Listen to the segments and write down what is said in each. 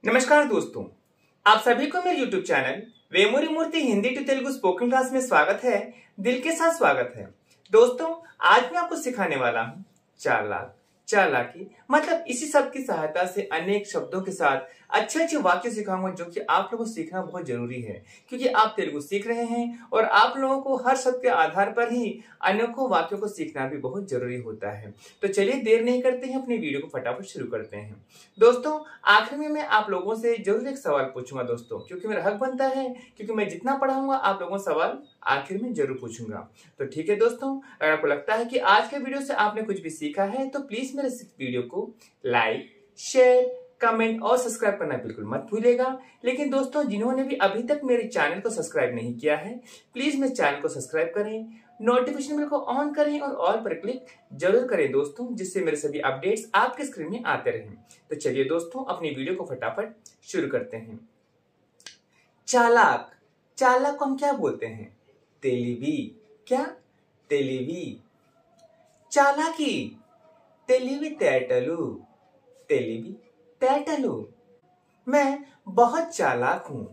नमस्कार दोस्तों, आप सभी को मेरे YouTube channel Vemuri Murthy Hindi to Telugu spoken class में स्वागत है। दिल के साथ स्वागत है। दोस्तों, आज मैं आपको सिखाने वाला हूँ चालाक, चालाकी, मतलब इसी शब्द की सहायता से अनेक शब्दों के साथ अच्छे अच्छे वाक्य सिखाऊंगा जो कि आप लोगों को सीखना बहुत जरूरी है, क्योंकि आप तेलुगु सीख रहे हैं और आप लोगों को हर शब्द के आधार पर ही अनेकों वाक्यों को सीखना भी बहुत जरूरी होता है। तो चलिए देर नहीं करते हैं, अपने वीडियो को फटाफट शुरू करते हैं। दोस्तों, आखिर में मैं आप लोगों से जरूर एक सवाल पूछूंगा दोस्तों, क्योंकि मेरा हक बनता है, क्योंकि मैं जितना पढ़ाऊंगा आप लोगों को सवाल आखिर में जरूर पूछूंगा। तो ठीक है दोस्तों, अगर आपको लगता है कि आज के वीडियो से आपने कुछ भी सीखा है तो प्लीज मेरे इस वीडियो को लाइक, शेयर, कमेंट और सब्सक्राइब करना बिल्कुल मत भूलिएगा। लेकिन दोस्तों, जिन्होंने भी अभी तक मेरे चैनल को सब्सक्राइब नहीं किया है, प्लीज मेरे चैनल को सब्सक्राइब करें, नोटिफिकेशन बेल को ऑन करें और ऑल पर क्लिक जरूर करें दोस्तों, जिससे मेरे सभी अपडेट्स आपके स्क्रीन में आते रहें। तो चलिए दोस्तों, अपनी वीडियो को फटाफट शुरू करते हैं। चालाक, चालाक को हम क्या बोलते हैं? तेलिवी। क्या? तेलिवी। चालाकी, तेलिवी तेटलू, तेलिवी तेटलू। मैं बहुत चालाक हूँ,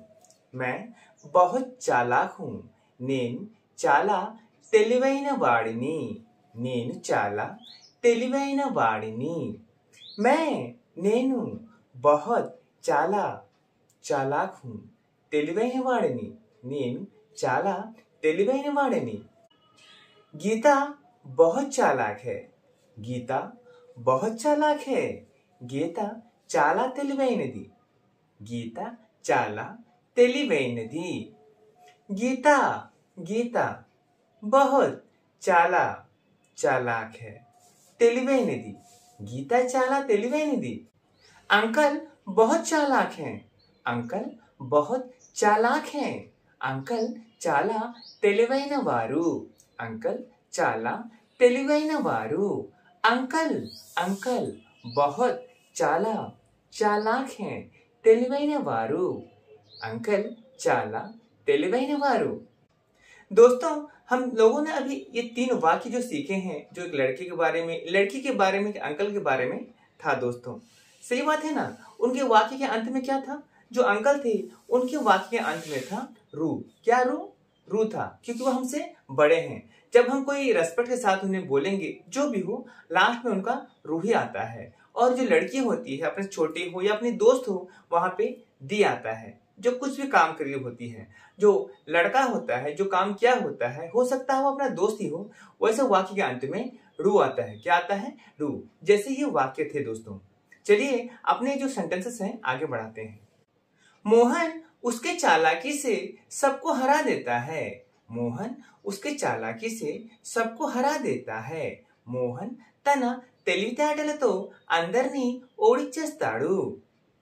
मैं बहुत चालाक हूँ। నేను చాలా తెలివైన వాడిని, నేను చాలా తెలివైన వాడిని। నేను बहुत చాలా चालाक हूँ, తెలివైన వాడిని, నేను చాలా తెలివైన వాడిని। गीता बहुत चालाक है, गीता बहुत चालाक है। गीता చాలా తెలివైనది, गीता చాలా తెలివైనది। गीता, गीता बहुत చాలా चालाक है, తెలివైనది। गीता చాలా తెలివైనది। अंकल बहुत चालाक हैं, अंकल बहुत चालाक हैं। अंकल చాలా తెలివైన వారు, अंकल చాలా తెలివైన వారు। अंकल, अंकल बहुत చాలా चालाक हैं, తెలివైన వారు। अंकल చాలా తెలివైన వారు। दोस्तों, हम लोगों ने अभी ये तीन वाक्य जो सीखे हैं, जो एक लड़के के बारे में, लड़की के बारे में, अंकल के बारे में था दोस्तों। सही बात है ना? उनके वाक्य के अंत में क्या था? जो अंकल थे उनके वाक्य के अंत में था रू। क्या रू? रू था, क्योंकि वो हमसे बड़े हैं। जब हम कोई रेस्पेक्ट के साथ उन्हें बोलेंगे, जो भी हो, लास्ट में उनका रू ही आता है। और जो लड़की होती है, अपने छोटे हो या अपनी दोस्त हो, वहां पे दी आता है। जो कुछ भी काम करी होती है, जो लड़का होता है, जो काम किया होता है, हो सकता है वो अपना दोस्त ही हो, वैसे वाक्य के अंत में रू आता है। क्या आता है? रू। जैसे ये वाक्य थे दोस्तों। चलिए अपने जो सेंटेंसेस हैं आगे बढ़ाते हैं। मोहन उसके चालाकी से सबको हरा देता है, मोहन उसके चालाकी से सबको हरा देता है। मोहन తన తెలివితేటలతో అందరినీ ఓడించేస్తాడు,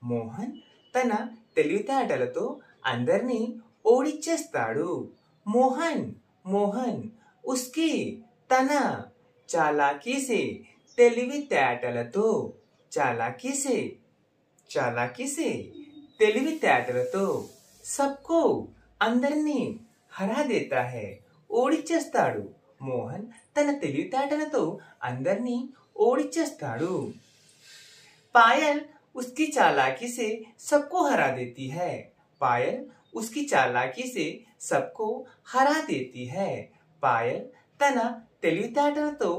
మోహన్ తన తెలివితేటలతో అందరినీ ఓడించేస్తాడు। मोहन, मोहन उसकी తన चालाकी से తెలివితేటలతో, चालाकी से, चालाकी से తెలివితేటలతో सबको అందరినీ हरा देता है, ఓడించేస్తాడు। మోహన్ తన తెలివితేటలతో అందరినీ ఓడించేస్తాడు। पायल उसकी चालाकी से सबको हरा देती है, पायल उसकी चालाकी से सबको हरा देती है। पायल తన తెలివితేటలతో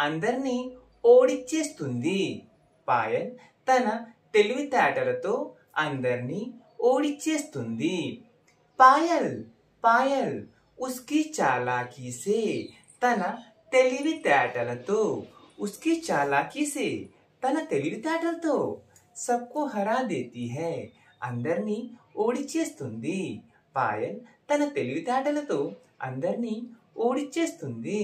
అందరినీ ఓడించేస్తుంది, పాయల్ తన తెలివితేటలతో అందరినీ ఓడించేస్తుంది। पायल, पायल उसकी चालाकी से తన తెలివితేటలతో, उसकी चालाकी से తన తెలివితేటలతో सबको हरा देती है, అందరినీ ఓడించేస్తుంది। पायल తన తెలివితేటలతో అందరినీ ఓడించేస్తుంది।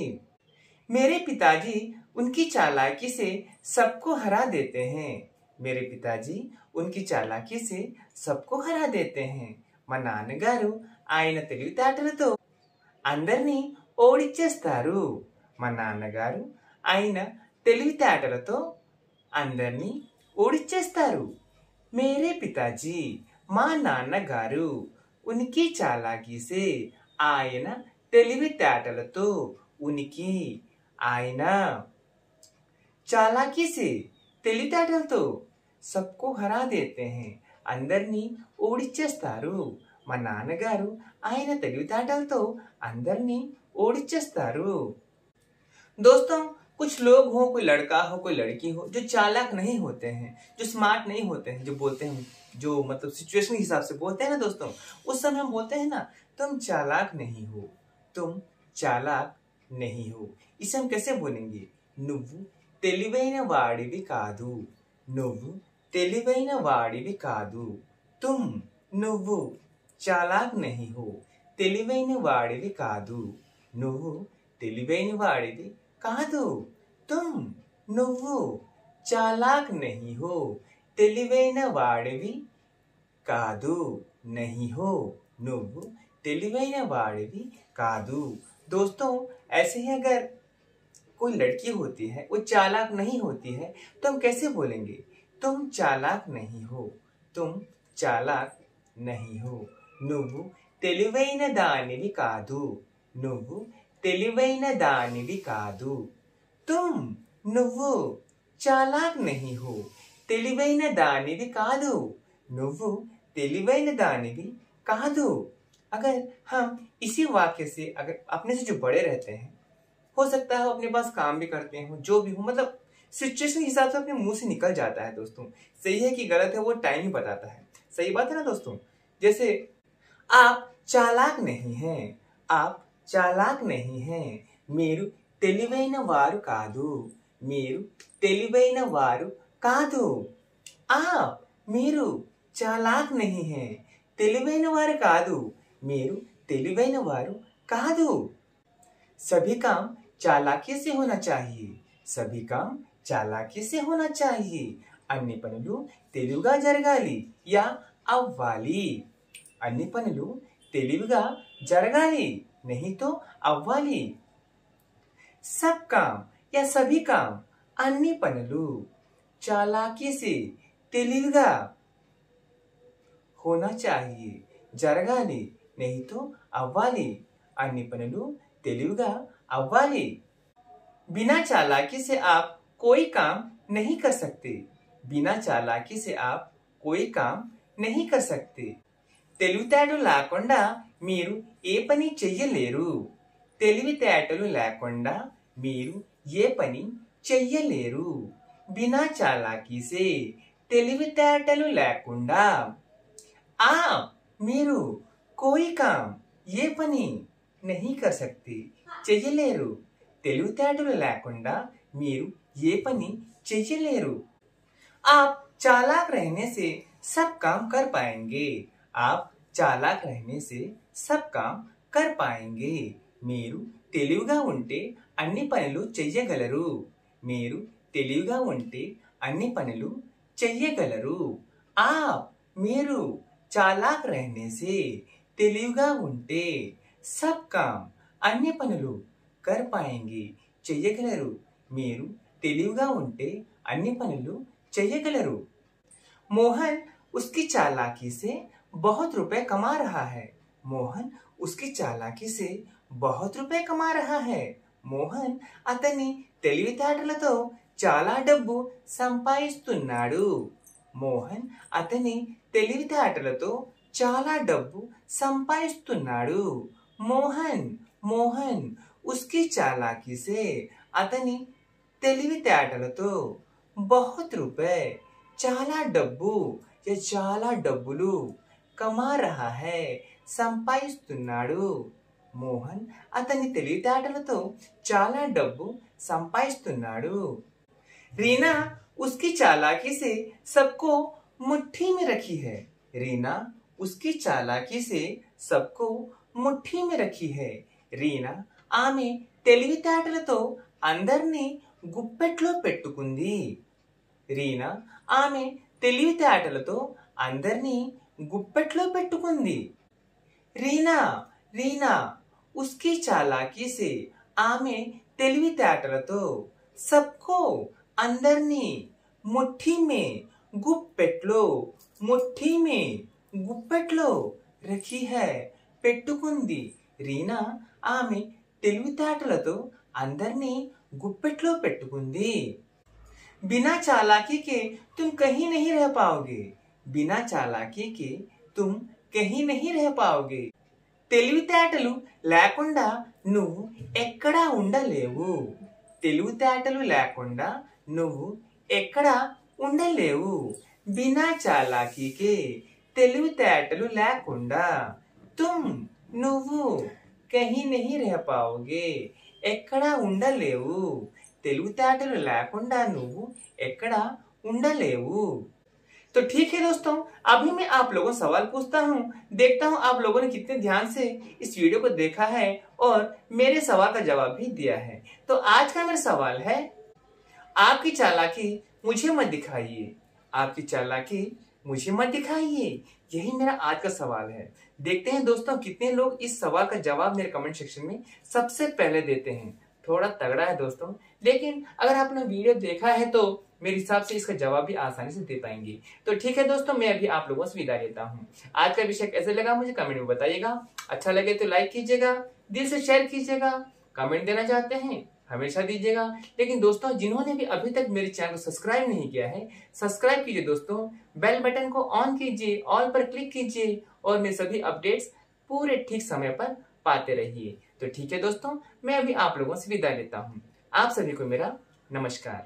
मेरे पिताजी उनकी चालाकी से सबको हरा देते हैं, मेरे पिताजी उनकी चालाकी से सबको हरा देते हैं। మా నాన్నగారు ఆయన తెలివితేటలతో అందరినీ ఓడించేస్తారు, మా నాన్నగారు ఆయన తెలివితేటలతో అందరినీ ఓడించేస్తారు। मेरे पिताजी మా నాన్నగారు उनकी चालाकी से ఆయన తెలివితేటలతో, ఉనికి ఆయన चालाकी से తెలివితేటలతో सबको हरा देते हैं, అందరినీ ఓడిచ్చేస్తారు. మా నాన్నగారు ఆయన తెలివితేటలతో అందరినీ ओडिचेस्तारू। दोस्तों, कुछ लोग हो, कोई लड़का हो, कोई लड़की हो, जो चालाक नहीं होते हैं, जो स्मार्ट नहीं होते हैं, जो बोलते हैं, जो मतलब सिचुएशन के हिसाब से बोलते हैं ना दोस्तों, उस समय हम बोलते हैं ना, तुम चालाक नहीं हो, तुम चालाक नहीं हो। इसे हम कैसे बोलेंगे? నువ్వు తెలివైన వాడివి కాదు, నువ్వు తెలివైన వాడివి కాదు। तुम నువ్వు చాలాక్ नहीं हो, తెలివైన వాడివి కాదు, నువ్వు తెలివైన వాడివి కాదు। तुम నువ్వు చాలాక్ नहीं हो, తెలివైన వాడివి కాదు, नहीं हो నువ్వు తెలివైన వాడివి కాదు। दोस्तों, ऐसे ही अगर कोई लड़की होती है, वो चालाक नहीं होती है, तो हम कैसे बोलेंगे? तुम चालाक नहीं हो, तुम चालाक नहीं हो। నువ్వు తెలివైన దానివి కాదు, నువ్వు తెలివైన దానివి కాదు। तुम నువ్వు చాలాక్ नहीं हो, తెలివైన దానివి కాదు, నువ్వు తెలివైన దానివి కాదు। अगर हम इसी वाक्य से अगर अपने से जो बड़े रहते हैं, हो सकता है अपने पास काम भी करते हो, जो भी हो, मतलब सिचुएशन के हिसाब से अपने मुंह से निकल जाता है दोस्तों। सही है कि गलत है वो टाइम ही बताता है। सही बात है ना दोस्तों? जैसे आप चालाक नहीं हैं, आप चालाक नहीं हैं, మీరు తెలివైన వారు కాదు, మీరు తెలివైన వారు కాదు। आप మీరు चालाक नहीं हैं, తెలివైన వారు కాదు, మీరు తెలివైన వారు కాదు। सभी काम चालाकी से होना चाहिए, सभी काम चालाकी से होना चाहिए। అన్ని పనులు తెలివిగా జరగాలి యా అవ్వాలి, అన్ని పనులు తెలివిగా జరగాలి, नहीं तो అవ్వాలి। सब काम या सभी काम అన్ని పనులు चालाकी से తెలివిగా होना चाहिए, జరగాలి, नहीं तो అవ్వాలి, అన్ని పనులు తెలివిగా అవ్వాలి। बिना चालाकी से आप कोई काम नहीं कर सकते, बिना चालाकी से आप कोई काम नहीं कर सकते। తెలివితేటలు లేకుండా మీరు ఏ పని చెయ్యలేరు, తెలివితేటలు లేకుండా మీరు ఏ పని చెయ్యలేరు। बिना चालाकी से తెలివితేటలు లేకుండా आप మీరు कोई काम ఏ పని नहीं कर सकते చెయ్యలేరు, తెలివితేటలు లేకుండా మీరు ఏ పని చెయ్యలేరు। आप चालाक रहने से सब काम कर पाएंगे, आप चालाक रहने से सब काम कर पाएंगे। మీరు తెలివిగా ఉంటే అన్ని పనులు చెయ్యగలరు, మీరు తెలివిగా ఉంటే అన్ని పనులు చెయ్యగలరు। आप మీరు चालाक रहने से తెలివిగా ఉంటే सब काम అన్ని పనులు कर पाएंगे చెయ్యగలరు, మీరు తెలివిగా ఉంటే అన్ని పనులు చెయ్యగలరు। मोहन उसकी चालाकी से बहुत रुपए कमा रहा है, मोहन उसकी चालाकी से बहुत रुपए कमा रहा है। మోహన్ అతని తెలివితేటలతో చాలా డబ్బు సంపాదిస్తున్నాడు, మోహన్ అతని తెలివితేటలతో చాలా డబ్బు సంపాదిస్తున్నాడు। మోహన్ మోహన్ उसकी चालाकी से అతని తెలివితేటలతో बहुत रुपए చాలా డబ్బు या చాలా డబ్బులు कमा रहा है సంపాదిస్తున్నాడు। మోహన్ అతని తెలివితేటలతో చాలా డబ్బు సంపాదిస్తున్నాడు। रीना उसकी चालाकी से सबको मुट्ठी में रखी है, रीना उसकी चालाकी से सबको मुट्ठी में रखी है। రీనా ఆమె తెలివితేటలతో అందరినీ గుప్పెట్లో పెట్టుకుంది, రీనా ఆమె తెలివితేటలతో అందరినీ గుప్పెట్లో పెట్టుకుంది। రీనా రీనా उसकी चालाकी से ఆమె తెలివితేటలతో सबको అందరినీ ముఠ్ఠీ में గుప్పెట్లో ముఠ్ఠీ में గుప్పెట్లో రఖీ है పెట్టుకుంది। రీనా ఆమె తెలివితేటలతో అందరినీ గుప్పెట్లో పెట్టుకుంది। बिना चालाकी के तुम कहीं नहीं रह पाओगे, बिना चालाकी के तुम कहीं नहीं रह पाओगे తెలివితేటలు లేకుండా నువ్వు ఎక్కడా ఉండలేవు తెలివితేటలు లేకుండా నువ్వు ఎక్కడా ఉండలేవు బినా చాలాకీ కే తెలివితేటలు లేకుండా తుమ్ నువ్వు కహీ నహీ రహ పాओगे ఎక్కడా ఉండలేవు తెలివితేటలు లేకుండా నువ్వు ఎక్కడా ఉండలేవు तो ठीक है दोस्तों, अभी मैं आप लोगों से सवाल पूछता हूँ, देखता हूँ आप लोगों ने कितने ध्यान से इस वीडियो को देखा है और मेरे सवाल का जवाब भी दिया है। तो आज का मेरा सवाल है, आपकी चालाकी मुझे मत दिखाइए, आपकी चालाकी मुझे मत दिखाइए। यही मेरा आज का सवाल है। देखते हैं दोस्तों कितने लोग इस सवाल का जवाब मेरे कमेंट सेक्शन में सबसे पहले देते हैं। थोड़ा तगड़ा है दोस्तों, लेकिन अगर आपने वीडियो देखा है तो मेरे हिसाब से इसका जवाब भी आसानी से दे पाएंगे। तो ठीक है दोस्तों, मैं अभी आप लोगों से विदा लेता हूँ। आज का विषय कैसे लगा मुझे कमेंट में बताइएगा। अच्छा लगे तो लाइक कीजिएगा, दिल से शेयर कीजिएगा, कमेंट देना चाहते हैं हमेशा दीजिएगा। लेकिन दोस्तों जिन्होंने भी अभी तक मेरे चैनल को सब्सक्राइब नहीं किया है, सब्सक्राइब कीजिए दोस्तों, बेल बटन को ऑन कीजिए, ऑल पर क्लिक कीजिए और मेरे सभी अपडेट्स पूरे ठीक समय पर पाते रहिए। तो ठीक है दोस्तों, मैं अभी आप लोगों से विदा लेता हूँ। आप सभी को मेरा नमस्कार।